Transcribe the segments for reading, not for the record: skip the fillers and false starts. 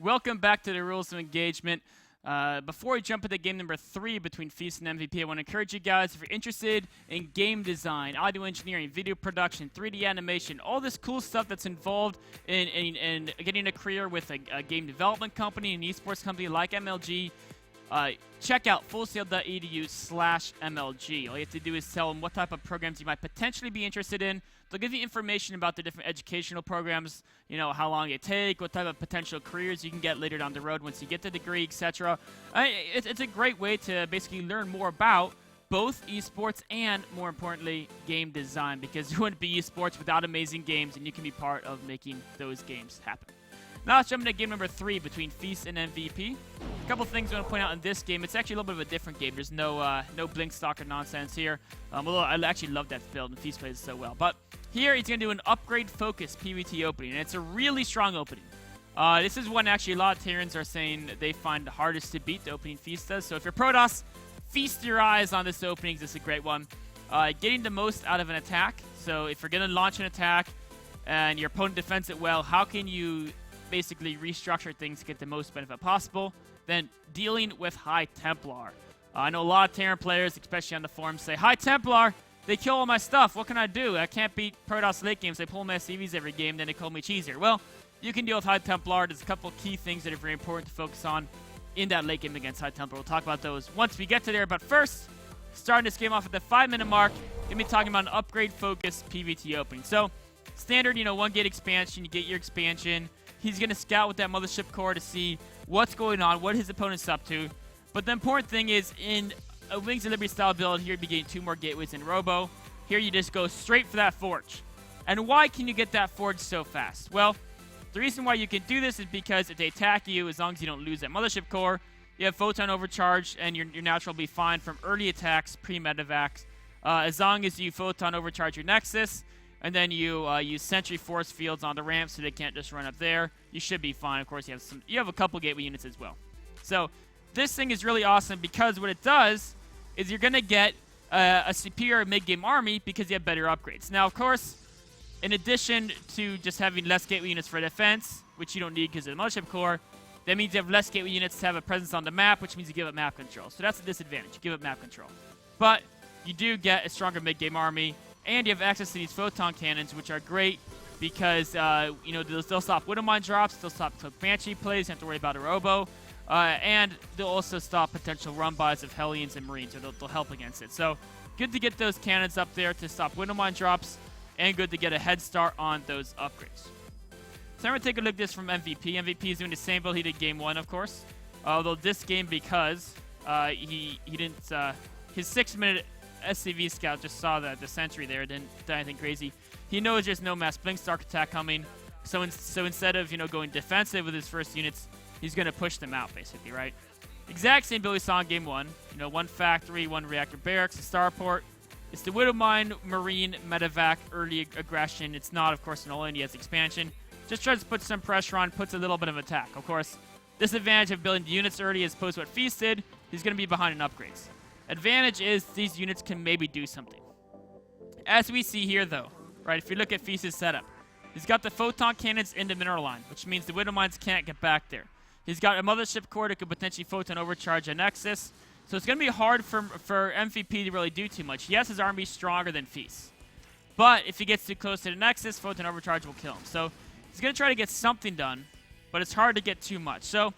Welcome back to the Rules of Engagement. Before we jump into game number 3 between Feast and MVP, I want to encourage you guys, if you're interested in game design, audio engineering, video production, 3D animation, all this cool stuff that's involved in getting a career with a game development company, an esports company like MLG, check out fullsail.edu/MLG. All you have to do is tell them what type of programs you might potentially be interested in. They'll give you information about the different educational programs, you know, how long they take, what type of potential careers you can get later down the road once you get the degree, etc. It's a great way to basically learn more about both esports and, more importantly, game design, because you wouldn't be esports without amazing games, and you can be part of making those games happen. Now let's jump into game number 3 between Feast and MVP. A couple things I want to point out in this game. It's actually a little bit of a different game. There's no blink stalker nonsense here. Although I actually love that build, and Feast plays it so well. But here he's going to do an upgrade focus PvT opening, and it's a really strong opening. This is one actually a lot of Terrans are saying they find the hardest to beat, the opening Feast does. So if you're Protoss, feast your eyes on this opening. This is a great one. Getting the most out of an attack. So if you're going to launch an attack and your opponent defends it well, how can you basically restructure things to get the most benefit possible? Then dealing with High Templar. I know a lot of Terran players, especially on the forums, say, High Templar, they kill all my stuff. What can I do? I can't beat Protoss late games. They pull my CVs every game, then they call me cheesier. Well, you can deal with High Templar. There's a couple key things that are very important to focus on in that late game against High Templar. We'll talk about those once we get to there. But first, starting this game off at the 5-minute mark, going to be talking about an upgrade-focused PvT opening. So, standard, 1-gate expansion. You get your expansion. He's going to scout with that Mothership Core to see what's going on, what his opponent's up to. But the important thing is, in a Wings of Liberty style build, here you'd be getting 2 more gateways in Robo. Here you just go straight for that Forge. And why can you get that Forge so fast? Well, the reason why you can do this is because if they attack you, as long as you don't lose that Mothership Core, you have Photon Overcharge, and your natural will be fine from early attacks, pre-medevacs. As long as you Photon Overcharge your Nexus, and then you use Sentry Force Fields on the ramp so they can't just run up there, you should be fine. Of course, you have a couple gateway units as well. So this thing is really awesome because what it does is you're going to get a superior mid-game army because you have better upgrades. Now, of course, in addition to just having less gateway units for defense, which you don't need because of the Mothership Core, that means you have less gateway units to have a presence on the map, which means you give up map control. So that's a disadvantage. You give up map control. But you do get a stronger mid-game army, and you have access to these photon cannons, which are great because, they'll stop Widowmine drops, they'll stop Banshee plays, you don't have to worry about a Robo, and they'll also stop potential run-bys of Hellions and Marines, or they'll help against it. So, good to get those cannons up there to stop Widowmine drops, and good to get a head start on those upgrades. So, I'm going to take a look at this from MVP. MVP is doing the same build he did game 1, of course. Although this game, because he didn't, his 6-minute SCV scout just saw the sentry there, didn't do anything crazy. He knows there's no mass blink stalk attack coming, so instead of going defensive with his first units, he's going to push them out basically, right? Exact same build we saw in game 1. 1 factory, 1 reactor barracks, a starport. It's the Widowmine, Marine, Medevac, early aggression. It's not, of course, an all-in. He has expansion. Just tries to put some pressure on, puts a little bit of attack. Of course, disadvantage of building the units early as opposed to what Feast did, he's going to be behind in upgrades. Advantage is these units can maybe do something. As we see here, though, right, if you look at Feast's setup, he's got the Photon Cannons in the mineral line, which means the Widowmines can't get back there. He's got a Mothership Core that could potentially Photon Overcharge a Nexus, so it's going to be hard for MVP to really do too much. Yes, his army is stronger than Feast, but if he gets too close to the Nexus, Photon Overcharge will kill him. So he's going to try to get something done, but it's hard to get too much. So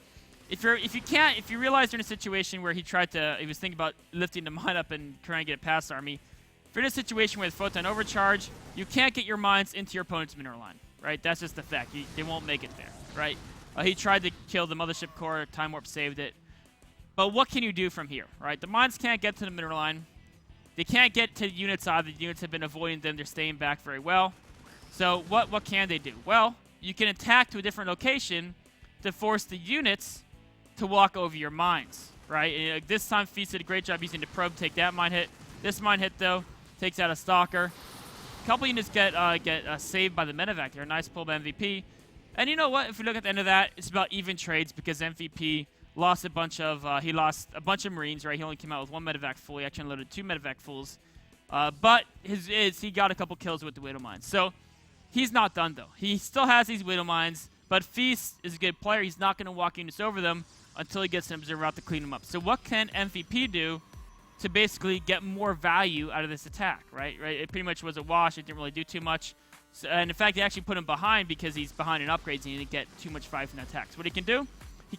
if you realize you're in a situation where he was thinking about lifting the mine up and trying to get a past army, if you're in a situation with Photon Overcharge, you can't get your mines into your opponent's mineral line, right? That's just the fact. They won't make it there, right? He tried to kill the Mothership Core, Time Warp saved it. But what can you do from here, right? The mines can't get to the mineral line. They can't get to units either. The units have been avoiding them. They're staying back very well. So what can they do? Well, you can attack to a different location to force the units to walk over your mines, right? And, this time, Feast did a great job using the probe to take that mine hit. This mine hit, though, takes out a Stalker. A couple units get saved by the Medevac there. Nice pull by MVP. And you know what? If we look at the end of that, it's about even trades because MVP lost a bunch of Marines, right? He only came out with 1 Medevac full. He actually unloaded 2 Medevac fulls. But he got a couple kills with the Widowmines. So he's not done, though. He still has these Widowmines, But Feast is a good player. He's not going to walk units over them until he gets an observer out to clean them up. So what can MVP do to basically get more value out of this attack, right? It pretty much was a wash. It didn't really do too much. So, and in fact, they actually put him behind because he's behind in upgrades and he didn't get too much value from the attacks. What he can do, he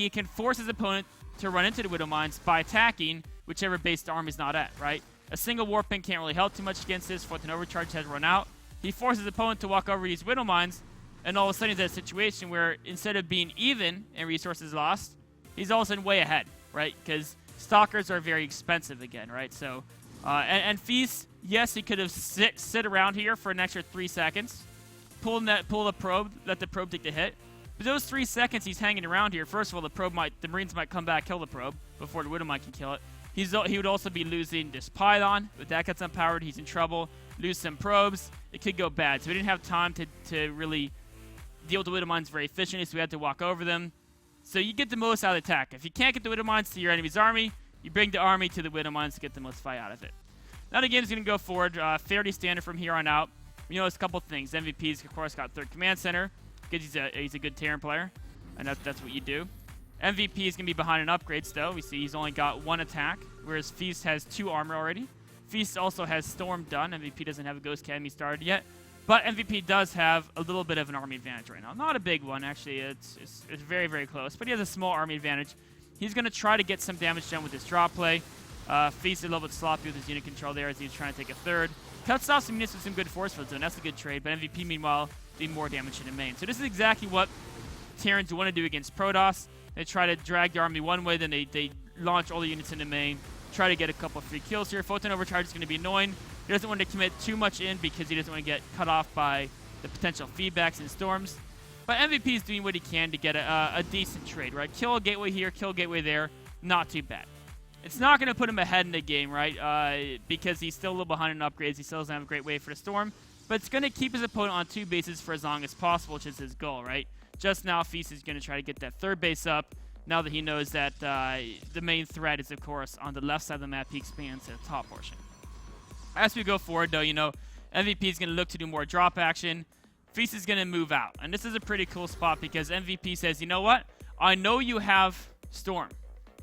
can force his opponent to run into the Widow Mines by attacking whichever base the army's not at, right? A single Warpin can't really help too much against this. Fourth and overcharge has run out. He forces his opponent to walk over these Widow Mines, and all of a sudden he's in a situation where instead of being even in resources lost, he's all of a sudden way ahead, right? Because Stalkers are very expensive again, right? So, and Feast, yes, he could have sit around here for an extra 3 seconds, pull the probe, let the probe take the hit. But those 3 seconds he's hanging around here, first of all, the Marines might come back, kill the probe before the Widow Mine can kill it. He would also be losing this pylon. If that gets unpowered, he's in trouble. Lose some probes. It could go bad. So we didn't have time to really deal with the Widow Mines very efficiently, so we had to walk over them. So you get the most out of the attack. If you can't get the Widow Mines to your enemy's army, you bring the army to the Widow Mines to get the most fight out of it. Now the game's going to go forward fairly standard from here on out. We notice a couple things. MVP's, of course, got 3rd Command Center because he's a good Terran player, and that's what you do. MVP is going to be behind in upgrades, though. We see he's only got 1 attack, whereas Feast has 2 armor already. Feast also has Storm done. MVP doesn't have a Ghost Academy started yet. But MVP does have a little bit of an army advantage right now. Not a big one, actually. It's very, very close. But he has a small army advantage. He's going to try to get some damage done with his drop play. Feast is a little bit sloppy with his unit control there as he's trying to take a 3rd. Cuts off some units with some good force field zone. That's a good trade. But MVP, meanwhile, doing more damage in the main. So this is exactly what Terrans want to do against Protoss. They try to drag the army one way, then they launch all the units into main, try to get a couple of free kills here. Photon Overcharge is going to be annoying. He doesn't want to commit too much in because he doesn't want to get cut off by the potential feedbacks and storms. But MVP is doing what he can to get a decent trade, right? Kill a gateway here, kill a gateway there, not too bad. It's not going to put him ahead in the game, right? Because he's still a little behind in upgrades. He still doesn't have a great way for the storm. But it's going to keep his opponent on 2 bases for as long as possible, which is his goal, right? Just now, Feast is going to try to get that 3rd base up. Now that he knows that the main threat is, of course, on the left side of the map, he expands to the top portion. As we go forward, though, MVP is going to look to do more drop action. Feast is going to move out. And this is a pretty cool spot because MVP says, you know what? I know you have Storm.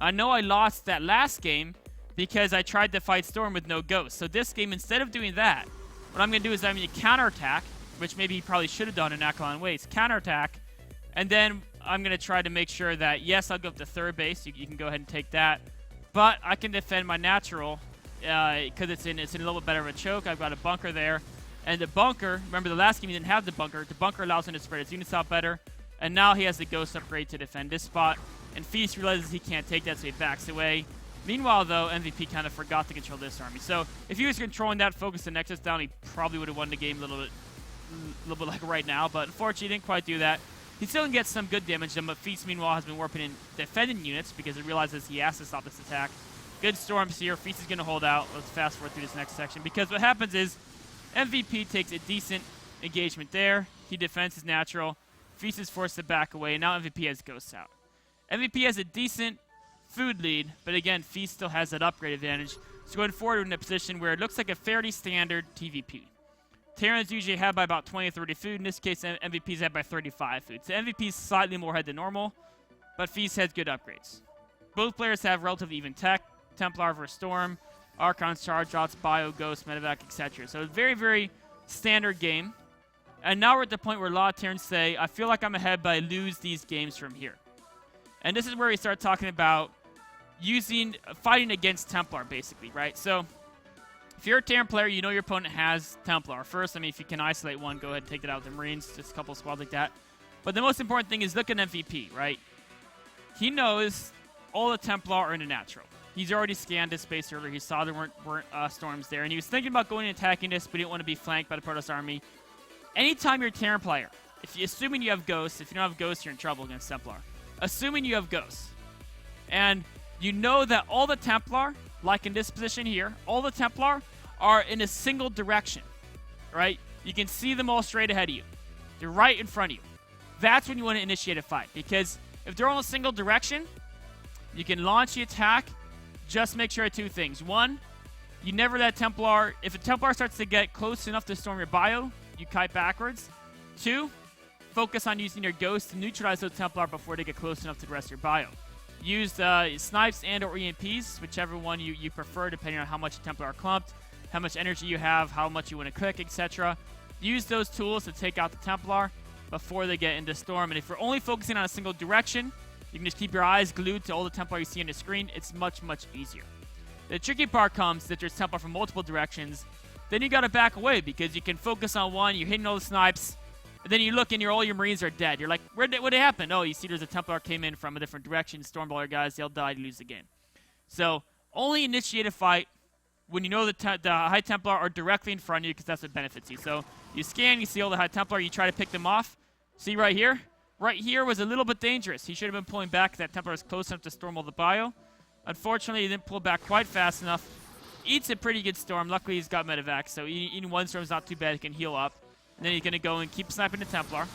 I know I lost that last game because I tried to fight Storm with no Ghost. So this game, instead of doing that, what I'm going to do is I'm going to counterattack, which maybe he probably should have done in Acheron Waste. Counterattack. And then I'm going to try to make sure that, yes, I'll go up to 3rd base. You can go ahead and take that. But I can defend my natural because it's in a little bit better of a choke. I've got a bunker there. And the bunker, remember the last game he didn't have the bunker. The bunker allows him to spread his units out better. And now he has the Ghost upgrade to defend this spot. And Feast realizes he can't take that, so he backs away. Meanwhile, though, MVP kind of forgot to control this army. So if he was controlling that, focus the Nexus down, he probably would have won the game a little bit like right now. But unfortunately, he didn't quite do that. He still can get some good damage done, but Feast, meanwhile, has been warping in defending units because he realizes he has to stop this attack. Good storms here. Feast is going to hold out. Let's fast forward through this next section because what happens is MVP takes a decent engagement there. He defends his natural. Feast is forced to back away, and now MVP has Ghosts out. MVP has a decent food lead, but again, Feast still has that upgrade advantage. So going forward in a position where it looks like a fairly standard TVP. Terrans usually have by about 20 or 30 food. In this case, MVP's had by 35 food. So MVP's slightly more ahead than normal, but Feast has good upgrades. Both players have relatively even tech. Templar versus Storm, Archons, Charge Shots, Bio, Ghost, Medevac, etc. So a very, very standard game. And now we're at the point where a lot of Terrans say, I feel like I'm ahead, but I lose these games from here. And this is where we start talking about fighting against Templar, basically, right? So if you're a Terran player, you know your opponent has Templar. First, I mean, if you can isolate one, go ahead and take that out with the Marines, just a couple of squads like that. But the most important thing is look at MVP, right? He knows all the Templar are in a natural. He's already scanned this space earlier. He saw there weren't storms there. And he was thinking about going and attacking this, but he didn't want to be flanked by the Protoss army. Anytime you're a Terran player, assuming you have Ghosts, if you don't have Ghosts, you're in trouble against Templar. Assuming you have Ghosts. And you know that all the Templar, like in this position here, all the Templar are in a single direction, right? You can see them all straight ahead of you. They're right in front of you. That's when you want to initiate a fight, because if they're all in a single direction, you can launch the attack. Just make sure of 2 things. 1, you never let Templar, if a Templar starts to get close enough to storm your bio, you kite backwards. 2, focus on using your ghost to neutralize those Templar before they get close enough to the rest of your bio. Use snipes and or EMPs, whichever one you prefer, depending on how much Templar are clumped, how much energy you have, how much you want to click, etc. Use those tools to take out the Templar before they get into Storm. And if you're only focusing on a single direction, you can just keep your eyes glued to all the Templar you see on the screen. It's much, much easier. The tricky part comes that there's Templar from multiple directions. Then you gotta back away because you can focus on one, you're hitting all the snipes, and then you look and all your Marines are dead. You're like, what happened? Oh, you see there's a Templar came in from a different direction, Stormballer guys, they'll die, you lose the game. So, only initiate a fight when you know the High Templar are directly in front of you because that's what benefits you. So, you scan, you see all the High Templar, you try to pick them off. See right here? Right here was a little bit dangerous. He should have been pulling back. That Templar was close enough to storm all the bio. Unfortunately, he didn't pull back quite fast enough. Eats a pretty good storm. Luckily, he's got medevac, so eating one storm is not too bad. He can heal up. And then he's going to go and keep sniping the Templar.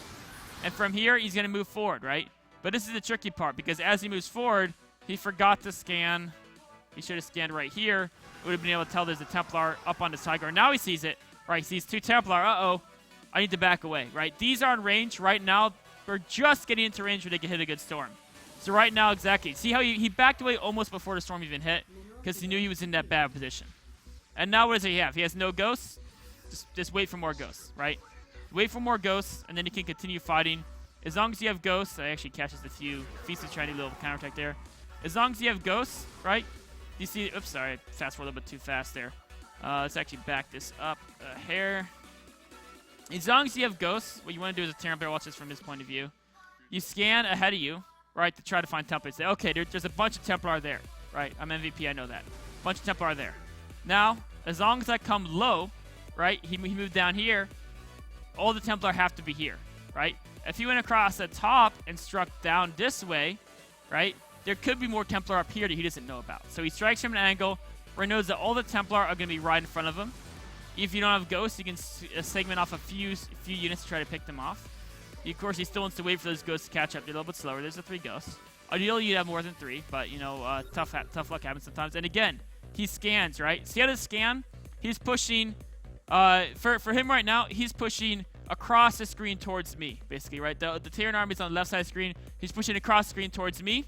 And from here, he's going to move forward, right? But this is the tricky part, because as he moves forward, he forgot to scan. He should have scanned right here. Would have been able to tell there's a Templar up on the side guard. Now he sees it. Right, he sees two Templar. Uh-oh. I need to back away, right? These are in range. Right now, we're just getting into range where they can hit a good storm. So right now, exactly. See how he backed away almost before the storm even hit? Because he knew he was in that bad position. And now what does he have? He has no ghosts. Just wait for more ghosts, right? Wait for more ghosts, and then he can continue fighting. As long as you have ghosts, I actually catches a few. Feast is trying to do a little counterattack there. As long as you have ghosts, right? You see, oops, sorry, fast forward a little bit too fast there. Let's actually back this up a hair. As long as you have ghosts, what you want to do as a Terran player, watch this from his point of view. You scan ahead of you, right, to try to find Templar. Say, okay, there's a bunch of Templar there, right? I'm MVP, I know that. Bunch of Templar there. Now, as long as I come low, right, he moved down here, all the Templar have to be here, right? If he went across the top and struck down this way, right, there could be more Templar up here that he doesn't know about. So he strikes from an angle where he knows that all the Templar are going to be right in front of him. If you don't have ghosts, you can segment off a few units to try to pick them off. Of course, he still wants to wait for those ghosts to catch up. They're a little bit slower. There's the 3 ghosts. Ideally, you'd have more than 3, but, you know, tough luck happens sometimes. And again, he scans, right? See how to scan? He's pushing, for him right now, he's pushing across the screen towards me, basically, right? The Terran army's on the left side of the screen. He's pushing across the screen towards me.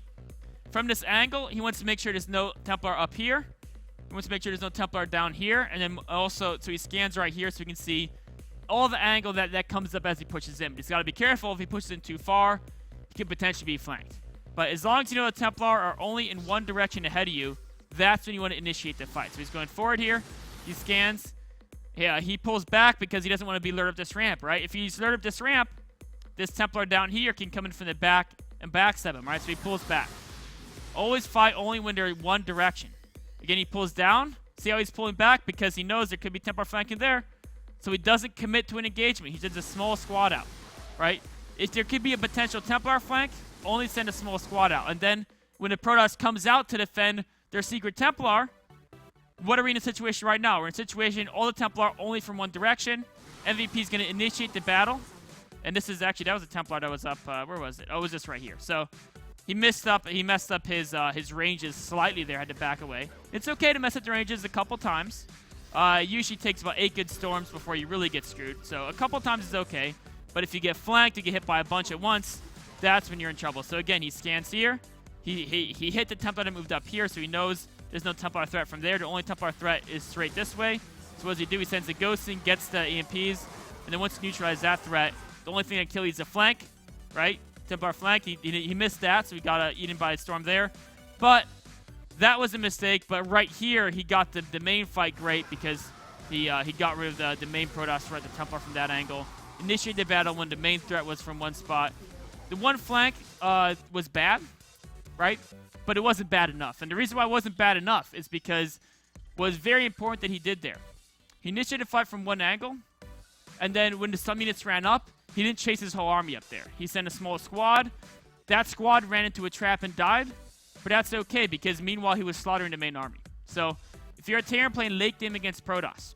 From this angle, he wants to make sure there's no Templar up here. He wants to make sure there's no Templar down here. And then also, so he scans right here so we can see all the angle that comes up as he pushes in. But he's got to be careful. If he pushes in too far, he could potentially be flanked. But as long as you know the Templar are only in one direction ahead of you, that's when you want to initiate the fight. So he's going forward here. He scans. Yeah, he pulls back because he doesn't want to be lured up this ramp, right? If he's lured up this ramp, this Templar down here can come in from the back and backstab him, right? So he pulls back. Always fight only when they're in one direction. Again, he pulls down. See how he's pulling back? Because he knows there could be Templar flanking there. So he doesn't commit to an engagement. He sends a small squad out, right? If there could be a potential Templar flank, only send a small squad out. And then when the Protoss comes out to defend their secret Templar, what are we in a situation right now? We're in a situation all the Templar are only from one direction. MVP is going to initiate the battle. And this is actually, that was a Templar that was up, where was it? Oh, it was this right here. So he messed up his ranges slightly there, had to back away. It's okay to mess up the ranges a couple times. Usually takes about 8 good storms before you really get screwed. So a couple times is okay. But if you get flanked, you get hit by a bunch at once, that's when you're in trouble. So again, he scans here. He hit the Templar that moved up here, so he knows there's no Templar threat from there. The only Templar threat is straight this way. So what does he do? He sends the ghosts in, gets the EMPs, and then once he neutralizes that threat, the only thing that kills is a flank, right? Templar flank. He missed that, so he got eaten by a storm there. But that was a mistake. But right here, he got the main fight great because he got rid of the main Protoss threat, the Templar from that angle. Initiated the battle when the main threat was from one spot. The one flank was bad, right? But it wasn't bad enough. And the reason why it wasn't bad enough is because it was very important that he did there. He initiated a fight from one angle, and then when the some units ran up, he didn't chase his whole army up there. He sent a small squad. That squad ran into a trap and died, but that's okay because meanwhile he was slaughtering the main army. So if you're a Terran playing late game against Protoss,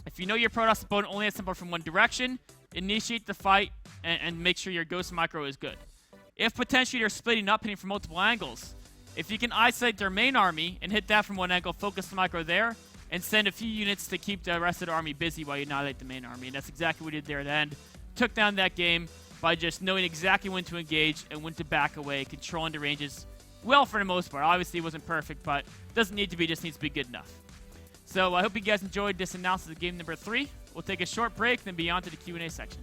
if you know your Protoss opponent only has Templar from one direction, initiate the fight and make sure your Ghost Micro is good. If potentially they're splitting up, hitting from multiple angles, if you can isolate their main army and hit that from one angle, focus the micro there, and send a few units to keep the rest of the army busy while you annihilate the main army. And that's exactly what he did there at the end. Took down that game by just knowing exactly when to engage and when to back away, controlling the ranges well for the most part. Obviously, it wasn't perfect, but doesn't need to be, just needs to be good enough. So I hope you guys enjoyed this analysis of game number 3. We'll take a short break, then be on to the Q&A section.